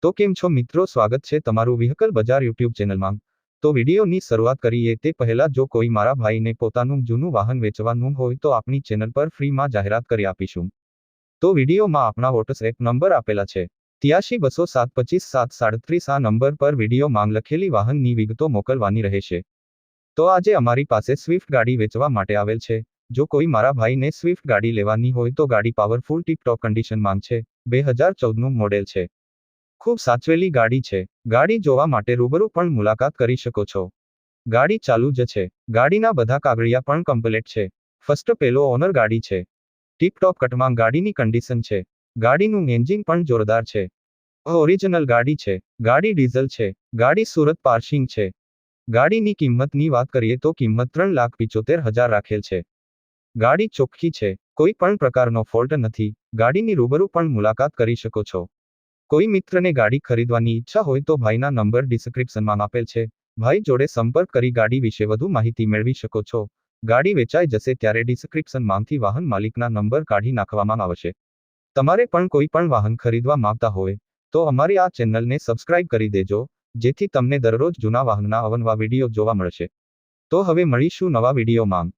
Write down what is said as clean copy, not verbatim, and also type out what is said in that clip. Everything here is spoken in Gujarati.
તો કેમ છો મિત્રો, સ્વાગત છે તમારું વ્હીકલ બજાર યુટ્યુબ ચેનલમાં। તો વિડીયોની શરૂઆત કરીએ તે પહેલા જો કોઈ મારા ભાઈને પોતાનું જૂનું વાહન વેચવાનું હોય તો આપણી ચેનલ પર ફ્રીમાં જાહેરાત કરી આપીશું। તો વિડીયોમાં આપણા વોટ્સએપ નંબર આપેલા છે 8320725737 આ નંબર પર વિડીયો માંગ લખેલી વાહનની વિગતો મોકલવાની રહેશે। તો આજે અમારી પાસે સ્વિફ્ટ ગાડી વેચવા માટે આવેલ છે। જો કોઈ મારા ભાઈને સ્વિફ્ટ ગાડી લેવાની હોય તો ગાડી પાવરફુલ ટીપ-ટોપ કન્ડિશનમાં છે, 2014નું મોડેલ છે। ખૂબ સાચવેલી ગાડી છે। ગાડી જોવા માટે રૂબરૂ પણ મુલાકાત કરી શકો છો। ગાડી ચાલુ જ છે। ગાડીના બધા કાગળિયા પણ કમ્પ્લીટ છે। ફર્સ્ટ પેલો ઓનર ગાડી છે। ટીપ-ટોપ કટમાં ગાડીની કન્ડિશન છે। ગાડીનું એન્જિન પણ જોરદાર છે। ઓરિજિનલ ગાડી છે। ગાડી ડીઝલ છે। ગાડી સુરત પાર્સિંગ છે। ગાડીની કિંમતની વાત કરીએ તો કિંમત 3,75,000 રાખેલ છે। ગાડી ચોખ્ખી છે। કોઈ પણ પ્રકારનો ફોલ્ટ નથી। ગાડીની રૂબરૂ પણ મુલાકાત કરી શકો છો। કોઈ મિત્રને ગાડી ખરીદવાની ઈચ્છા હોય તો ભાઈના નંબર ડિસ્ક્રિપ્શનમાં આપેલ છે। ભાઈ જોડે સંપર્ક કરી ગાડી વિશે વધુ માહિતી મેળવી શકો છો। ગાડી વેચાઈ જશે ત્યારે ડિસ્ક્રિપ્શનમાંથી વાહન માલિકના નંબર કાઢી નાખવામાં આવશે। તમારે પણ કોઈ પણ વાહન ખરીદવા માંગતા હોય તો અમારી આ ચેનલને સબસ્ક્રાઇબ કરી દેજો, જેથી તમને દરરોજ જૂના વાહનના અવનવા વિડીયો જોવા મળશે। તો હવે મળીશું નવા વિડીયોમાં।